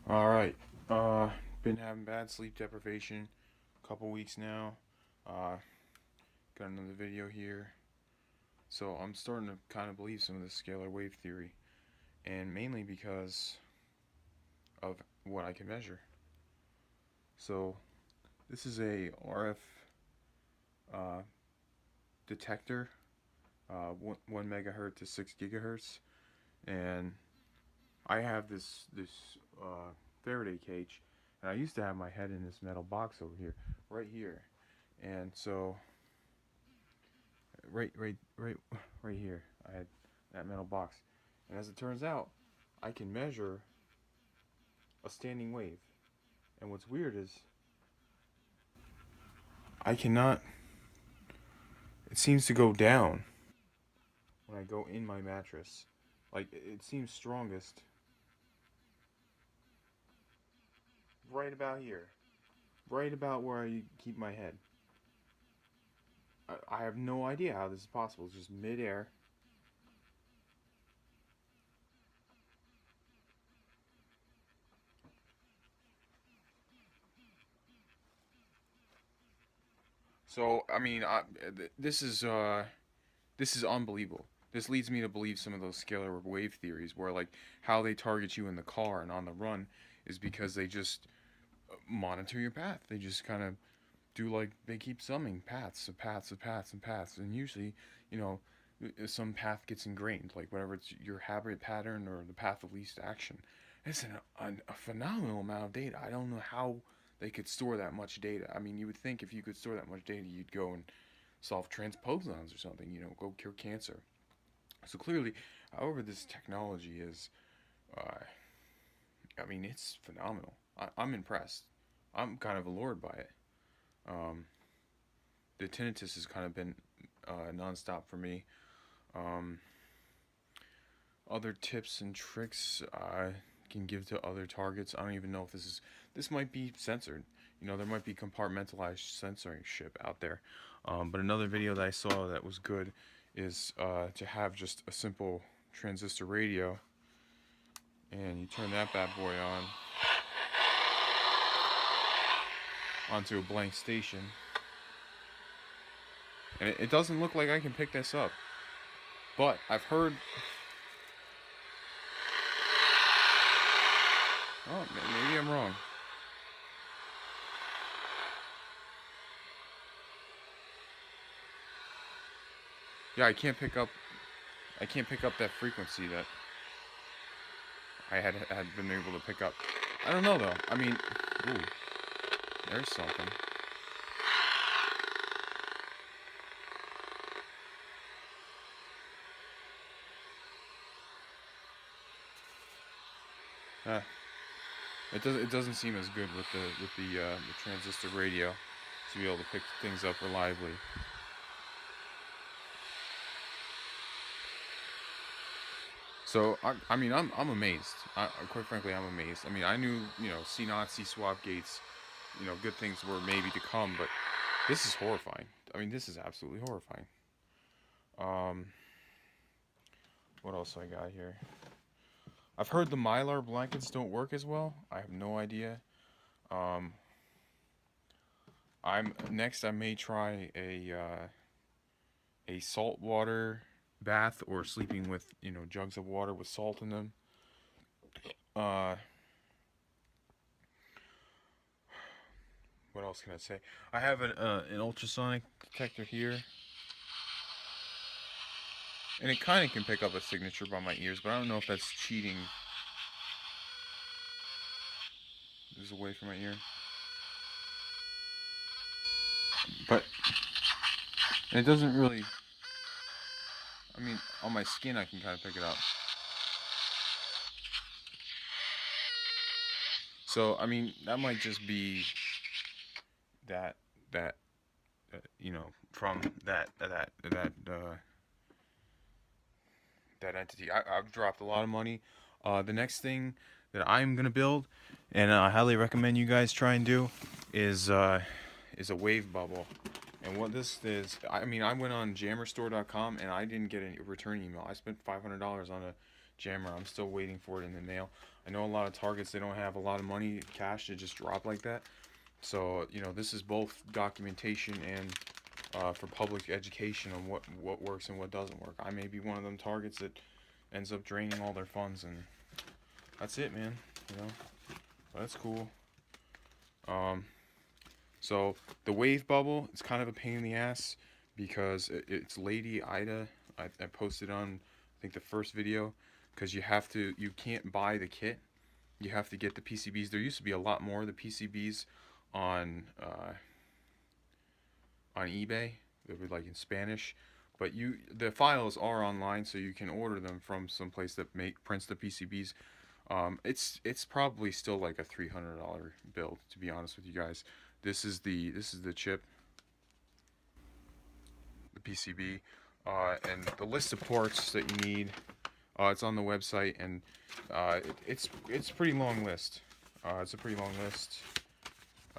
All right. Been having bad sleep deprivation a couple weeks now. Uh, got another video here. So I'm starting to kind of believe some of this scalar wave theory, and mainly because of what I can measure. So this is a RF uh, detector, 1 megahertz to 6 gigahertz, and I have this Faraday cage, and I used to have my head in this metal box over here, right here, and so right here, I had that metal box, and as it turns out, I can measure a standing wave, and what's weird is I cannot. It seems to go down when I go in my mattress, like it seems strongest right about here, right about where I keep my head. I have no idea how this is possible. It's just midair. So I mean, this is unbelievable. This leads me to believe some of those scalar wave theories, where like how they target you in the car and on the run is because they just monitor your path. They just kind of do like they keep summing paths of paths of paths and paths, and usually, you know, some path gets ingrained, like whatever it's your habit pattern or the path of least action. It's a phenomenal amount of data. I don't know how they could store that much data. I mean, you would think if you could store that much data, you'd go and solve transposons or something. You know, go cure cancer. So clearly, however, this technology is, uh, I mean, it's phenomenal. I'm impressed. I'm kind of allured by it. Um, the tinnitus has kind of been nonstop for me. Um, Other tips and tricks I can give to other targets. I don't even know if this might be censored. You know, there might be compartmentalized censorship out there. But another video that I saw that was good is to have just a simple transistor radio, and you turn that bad boy on onto a blank station, and it doesn't look like I can pick this up. But I've heard. Oh, maybe I'm wrong. Yeah, I can't pick up. I can't pick up that frequency that I had been able to pick up. I don't know though. I mean, ooh, there's something. Uh, it doesn't seem as good with the transistor radio to be able to pick things up reliably. So I mean I'm amazed. Quite frankly, I'm amazed. I mean I knew C naught, C swap gates, good things were maybe to come, but this is horrifying. I mean this is absolutely horrifying. Um, what else I got here? I've heard the mylar blankets don't work as well. I have no idea. Um, I'm next. I may try a saltwater bath, or sleeping with jugs of water with salt in them. Uh, what else can I say? I have an ultrasonic detector here, and it kind of can pick up a signature by my ears, but I don't know if that's cheating. This is away from my ear, but it doesn't really. I mean, on my skin, I can kind of pick it up. So I mean, that might just be that that from that entity. I've dropped a lot of money. The next thing that I'm gonna build, and I highly recommend you guys try and do, is a wave bubble. And what this is, I mean, I went on jammerstore.com and I didn't get a return email. I spent $500 on a jammer. I'm still waiting for it in the mail. I know a lot of Targets, they don't have a lot of money cash to just drop like that. So this is both documentation and for public education on what works and what doesn't work. I may be one of them Targets that ends up draining all their funds, and that's it, man. You know, that's cool. Um, so the wave bubble, it's kind of a pain in the ass because it's Lady Ida. I posted on I think the first video because you can't buy the kit. You have to get the PCBs. There used to be a lot more of the PCBs on eBay. They were like in Spanish, but the files are online, so you can order them from some place that prints the PCBs. It's probably still like a $300 build, to be honest with you guys. This is the chip, the PCB, and the list of parts that you need. It's on the website, and it's a pretty long list. It's a pretty long list.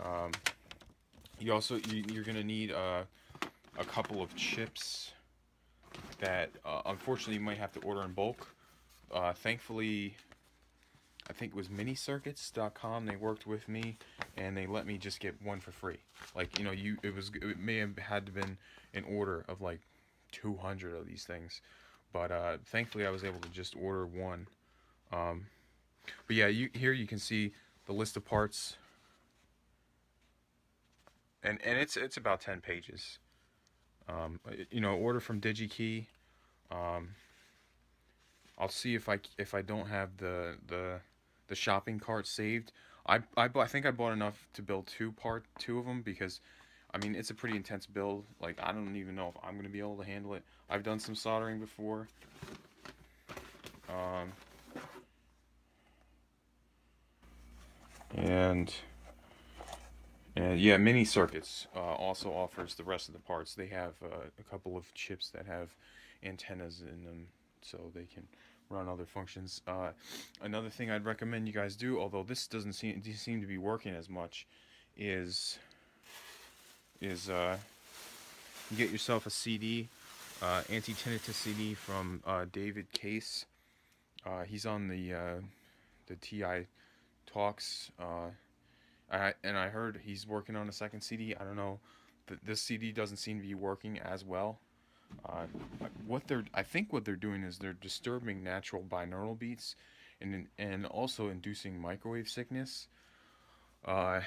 Um, you're gonna need a couple of chips that unfortunately you might have to order in bulk. Thankfully, I think it was minicircuits.com. They worked with me, and they let me just get one for free. Like it may have had to been an order of like 200 of these things, but thankfully I was able to just order one. Um, but yeah, here you can see the list of parts, and it's about 10 pages. Order from DigiKey. Um, I'll see if I don't have the shopping cart saved. I think I bought enough to build two of them because I mean it's a pretty intense build. Like I don't even know if I'm gonna be able to handle it. I've done some soldering before. Um, and and yeah, Mini Circuits also offers the rest of the parts. They have a couple of chips that have antennas in them, so they can run other functions. Another thing I'd recommend you guys do, although this doesn't seem to be working as much, is get yourself a CD, anti-tinnitus CD from David Case. He's on the TI Talks. I heard he's working on a second CD. I don't know. This CD doesn't seem to be working as well. Uh, I think what they're doing is they're disturbing natural binaural beats, and also inducing microwave sickness. Uh,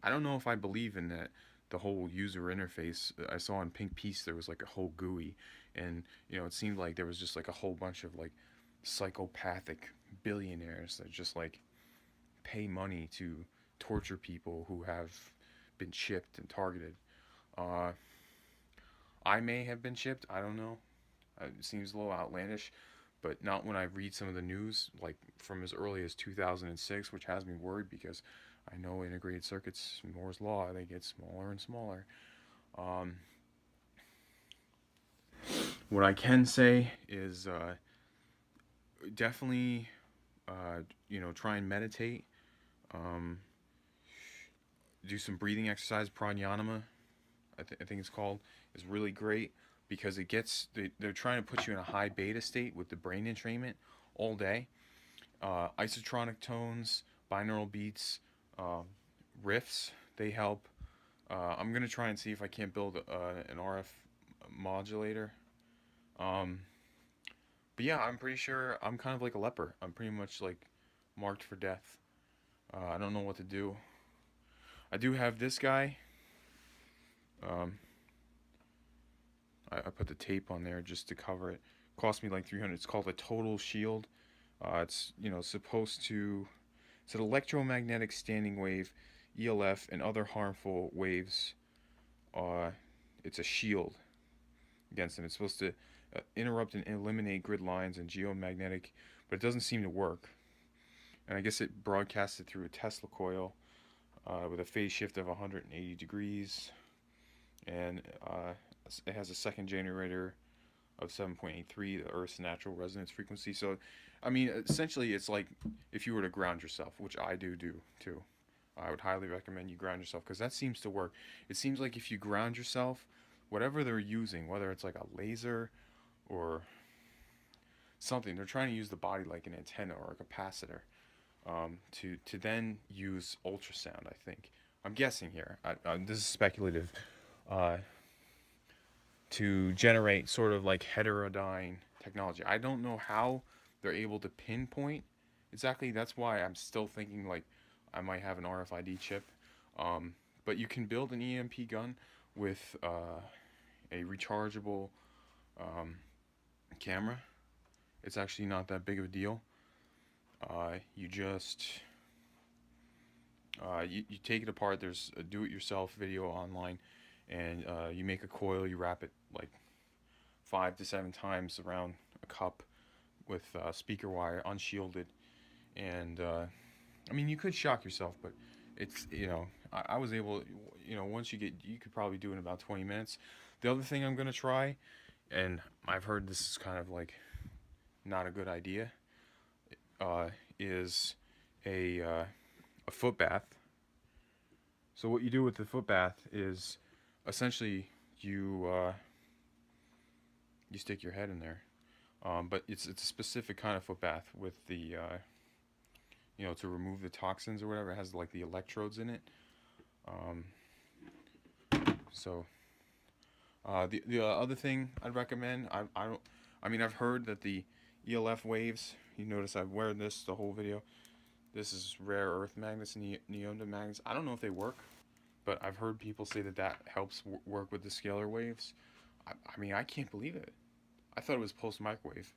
I don't know if I believe in that. The whole user interface I saw in Pink Piece, there was like a whole GUI, and it seemed like there was just like a whole bunch of like psychopathic billionaires that just like pay money to torture people who have been chipped and targeted. Uh, I may have been chipped. I don't know. It seems a little outlandish, but not when I read some of the news, like from as early as 2006, which has me worried because I know integrated circuits, Moore's law, they get smaller and smaller. Um, what I can say is definitely, try and meditate. Um, do some breathing exercise, pranayama, I think it's called, is really great because they're trying to put you in a high beta state with the brain entrainment all day. Isotronic tones, binaural beats, uh, riffs, they help. I'm gonna try and see if I can't build an RF modulator. Um, but yeah, I'm pretty sure I'm kind of like a leper. I'm pretty much like marked for death. I don't know what to do. I do have this guy. Um, I put the tape on there just to cover it. Cost me like 300. It's called a total shield. It's supposed to. It's an electromagnetic standing wave, ELF, and other harmful waves. Uh, it's a shield against them. It's supposed to interrupt and eliminate grid lines and geomagnetic, but it doesn't seem to work. And I guess it broadcasts it through a Tesla coil with a phase shift of 180 degrees, and it has a second generator of 7.83, the Earth's natural resonance frequency. So, I mean, essentially, it's like if you were to ground yourself, which I do too. I would highly recommend you ground yourself because that seems to work. It seems like if you ground yourself, whatever they're using, whether it's like a laser or something. They're trying to use the body like an antenna or a capacitor, to then use ultrasound. I think I'm guessing here. This is speculative. Uh, to generate sort of like heterodyne technology. I don't know how they're able to pinpoint exactly. That's why I'm still thinking like I might have an RFID chip. But you can build an EMP gun with a rechargeable um, camera. It's actually not that big of a deal. You just you take it apart. There's a do-it-yourself video online, and you make a coil. You wrap it like 5 to 7 times around a cup with speaker wire, unshielded, and I mean you could shock yourself, but it's I was able, once you could probably do it in about 20 minutes. The other thing I'm gonna try, and I've heard this is kind of like not a good idea, uh, is a foot bath. So what you do with the foot bath is essentially you stick your head in there, but it's a specific kind of foot bath with the to remove the toxins or whatever. It has like the electrodes in it. Um, so the other thing I'd recommend, I don't, I mean I've heard that the ELF waves. You notice I've wear this the whole video. This is rare earth magnets and neodymium magnets. I don't know if they work, but I've heard people say that that helps work with the scalar waves. I mean I can't believe it. I thought it was pulse microwave.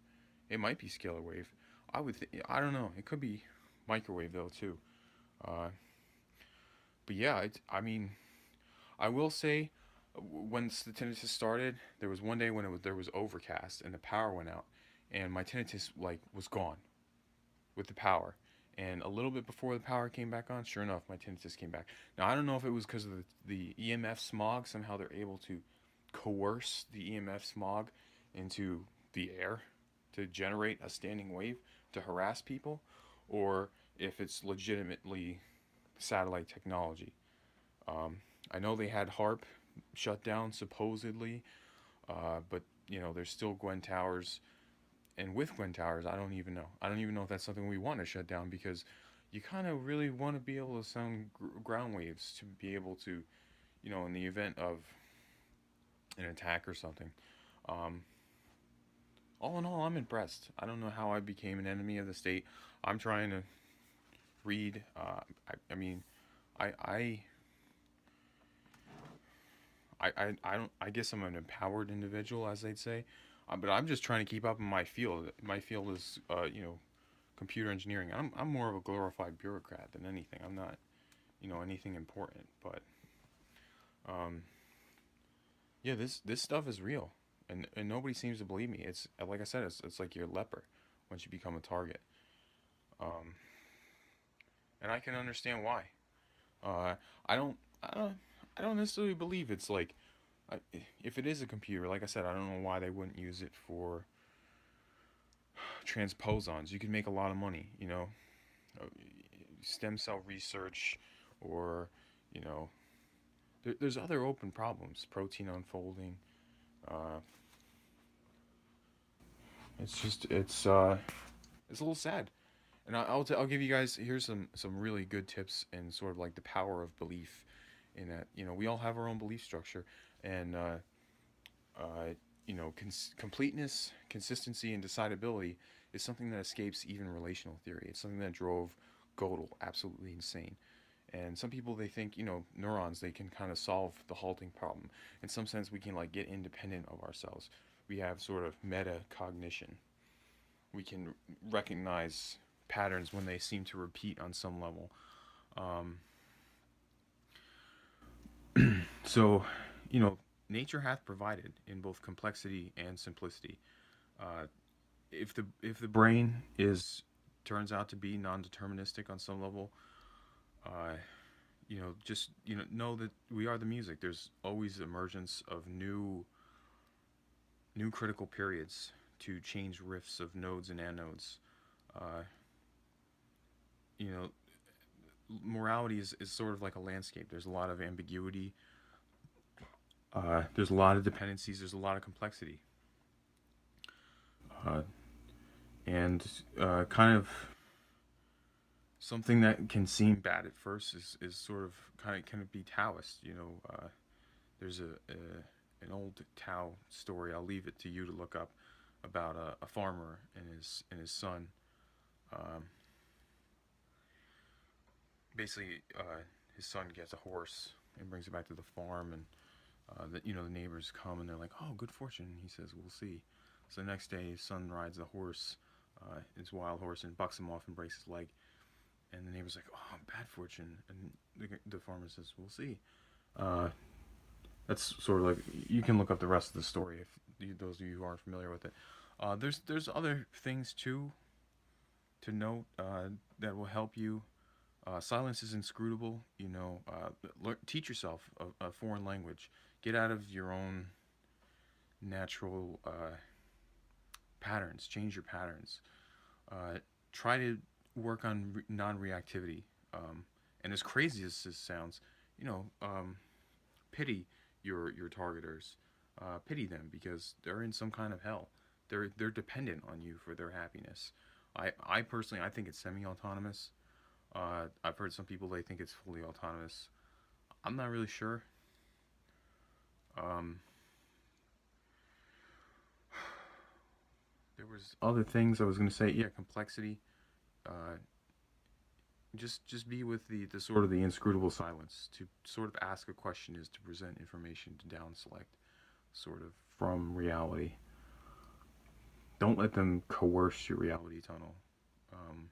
It might be scalar wave. I don't know. It could be microwave though too. Uh, but yeah, I mean, I will say, when the tinnitus started, there was one day when there was overcast and the power went out, and my tinnitus like was gone with the power. And a little bit before the power came back on, sure enough, my tinnitus came back. Now I don't know if it was because of the EMF smog. Somehow they're able to coerce the EMF smog into the air to generate a standing wave to harass people, or if it's legitimately satellite technology. Um, I know they had HARP shut down supposedly, but there's still Gwen Towers, and with Gwen Towers, I don't even know. I don't even know if that's something we want to shut down, because you kind of really want to be able to sound ground waves to be able to, in the event of an attack or something. Um, all in all, I'm impressed. I don't know how I became an enemy of the state. I'm trying to read. I mean, I, I, I don't. I guess I'm an empowered individual, as they'd say. But I'm just trying to keep up in my field. My field is, computer engineering. I'm more of a glorified bureaucrat than anything. I'm not, anything important. But, um, yeah, this stuff is real, and nobody seems to believe me. It's like I said, it's like you're a leper once you become a target. Um, and I can understand why. Uh, I don't, I don't, I don't necessarily believe it's like, I, if it is a computer, like I said, I don't know why they wouldn't use it for transposons. You can make a lot of money, uh, stem cell research, or you know, there's other open problems, protein unfolding. Uh, it's a little sad. And I'll give you guys, here's some really good tips, and sort of like the power of belief, in that we all have our own belief structure, and completeness, consistency, and decidability is something that escapes even relational theory. It's something that drove Gödel absolutely insane. And some people, they think, neurons, they can kind of solve the halting problem. In some sense, we can like get independent of ourselves. We have sort of metacognition. We can recognize patterns when they seem to repeat on some level. Um, so, nature hath provided in both complexity and simplicity. Uh, if the brain is turns out to be non-deterministic on some level, uh, just know that we are the music. There's always emergence of new critical periods to change riffs of nodes and anodes. Uh, you know, Morality is sort of like a landscape. There's a lot of ambiguity. There's a lot of dependencies. There's a lot of complexity. Uh, And kind of something that can seem bad at first is sort of kind of be Taoist. There's an old Tao story. I'll leave it to you to look up about a farmer and his son. Um, Basically, his son gets a horse and brings it back to the farm, and the neighbors come and they're like, "Oh, good fortune." He says, "We'll see." So the next day, his son rides the horse, his wild horse, and bucks him off and breaks his leg. And the neighbor's like, "Oh, bad fortune." And the farmer says, "We'll see." Uh, that's sort of like, you can look up the rest of the story if those of you who aren't familiar with it. There's other things too to note that will help you. Silence is inscrutable. Teach yourself a foreign language. Get out of your own natural patterns. Change your patterns. Uh, Try to work on non-reactivity. And as crazy as this sounds, you know, um, pity your targeters. Pity them because they're in some kind of hell. They're dependent on you for their happiness. I personally I think it's semi-autonomous. I've heard some people they think it's fully autonomous. I'm not really sure. Um, there was other things I was going to say. Yeah, complexity. Uh, just be with the sort of the inscrutable silence. To sort of ask a question is to present information to down select, sort of from reality. Don't let them coerce your reality tunnel. Um,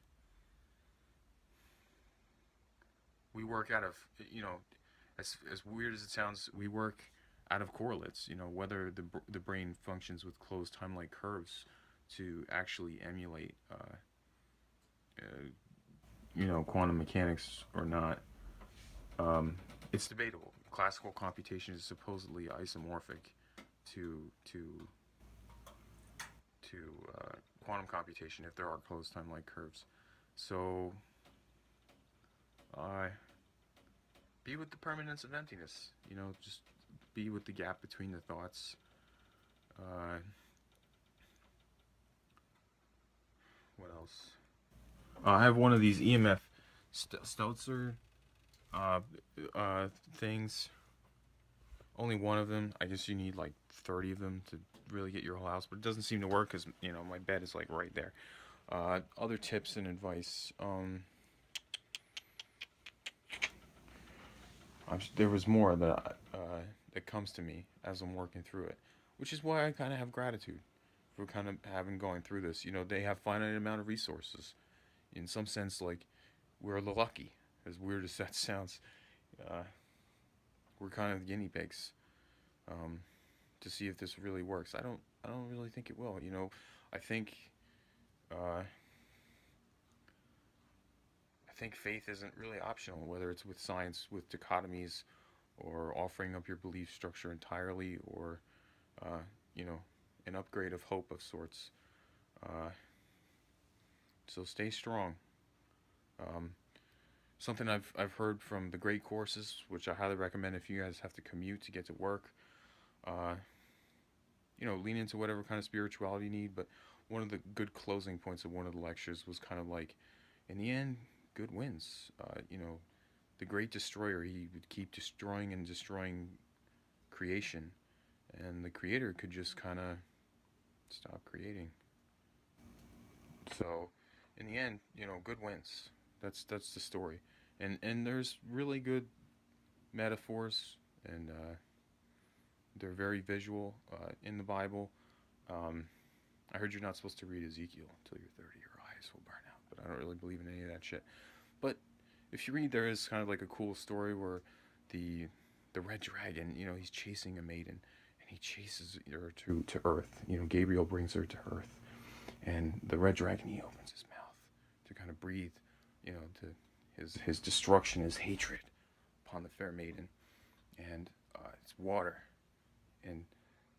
we work out of as weird as it sounds, we work out of correlates. Whether the brain functions with closed time-like curves to actually emulate uh, quantum mechanics or not. Um, it's debatable. Classical computation is supposedly isomorphic to to to quantum computation if there are closed time-like curves. So, uh, be with the permanence of emptiness. Just be with the gap between the thoughts. Uh, what else? I have one of these EMF Stelzer uh, things. Only one of them. I guess you need like 30 of them to really get your whole house, but it doesn't seem to work because my bed is like right there. Other tips and advice. There was more that comes to me as I'm working through it, which is why I kind of have gratitude for kind of having going through this. They have finite amount of resources. In some sense, like we're the lucky. As weird as that sounds, uh, we're kind of guinea pigs um, to see if this really works. I don't really think it will. I think. Uh, I think faith isn't really optional, whether it's with science, with dichotomies, or offering up your belief structure entirely, or uh, you know, an upgrade of hope of sorts. Uh, so stay strong. Um, Something I've heard from the great courses, which I highly recommend if you guys have to commute to get to work. Uh, Lean into whatever kind of spirituality you need. But one of the good closing points of one of the lectures was kind of like, in the end, good wins. The great destroyer, he would keep destroying and destroying creation, and the creator could just kind of stop creating. So, in the end, good wins. That's the story, and there's really good metaphors, and they're very visual in the Bible. Um, I heard you're not supposed to read Ezekiel until you're 30. Your eyes will burn out, but I don't really believe in any of that shit. But if you read, there is kind of like a cool story where the the red dragon, he's chasing a maiden, and he chases her to Earth. Gabriel brings her to Earth, and the red dragon, he opens his mouth to kind of breathe, to his destruction, his hatred upon the fair maiden, and it's water, and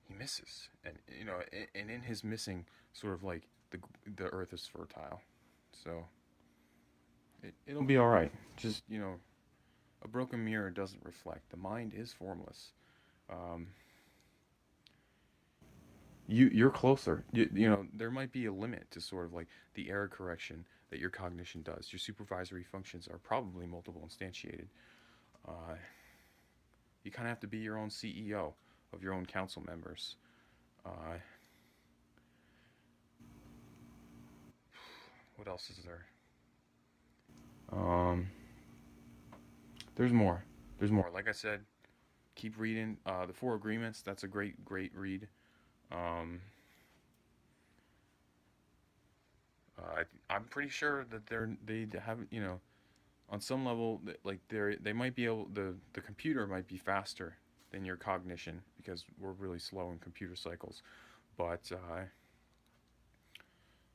he misses, and and in his missing, sort of like the Earth is fertile, so it'll be all right. Just a broken mirror doesn't reflect. The mind is formless. Um, you're closer. You know, there might be a limit to sort of like the error correction that your cognition does. Your supervisory functions are probably multiple instantiated. Uh, you kind of have to be your own CEO of your own council members. Uh, what else is there? Um, there's more. There's more. Like I said, keep reading. The Four Agreements. That's a great read. Um, I'm pretty sure that they have, you know, on some level like they might be able, the computer might be faster than your cognition because we're really slow in computer cycles. But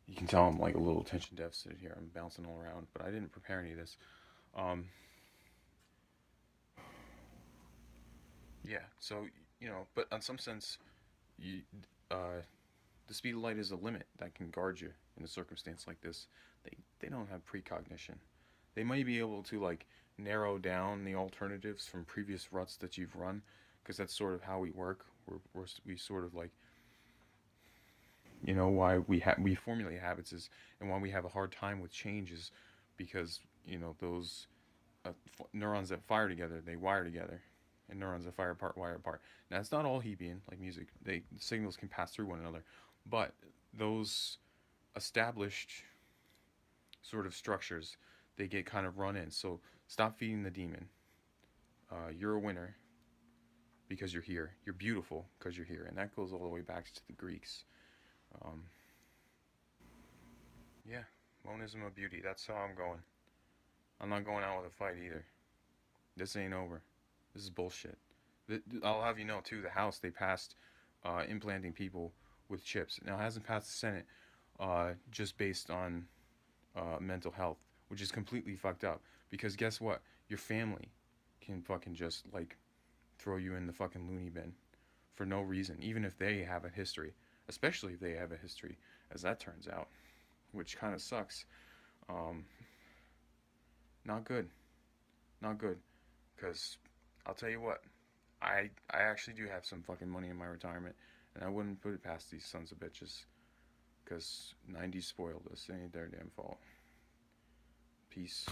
you can tell I'm like a little attention deficit here. I'm bouncing all around, but I didn't prepare any of this. Um, yeah. So you know, but in some sense, you uh, the speed of light is a limit that can guard you in a circumstance like this. They don't have precognition. They might be able to like narrow down the alternatives from previous ruts that you've run, because that's sort of how we work. We sort of like, you know, why we formulate habits is, and why we have a hard time with change is because, you know, those neurons that fire together, they wire together, and neurons that fire apart wire apart. Now it's not all Hebbian like music. The signals can pass through one another, but those established sort of structures, they get kind of run in. So stop feeding the demon. You're a winner because you're here. You're beautiful because you're here, and that goes all the way back to the Greeks. Um, yeah, monism of beauty. That's how I'm going. I'm not going out with a fight either. This ain't over. This is bullshit. I'll have you know too. The House, they passed implanting people with chips. Now it hasn't passed the Senate, just based on mental health, which is completely fucked up. Because guess what? Your family can fucking just like throw you in the fucking loony bin for no reason, even if they have a history, especially if they have a history, as that turns out, which kind of sucks. Um, not good, not good. Because I'll tell you what, I actually do have some fucking money in my retirement, and I wouldn't put it past these sons of bitches. Because 90s spoiled us. It ain't their damn fault. Peace.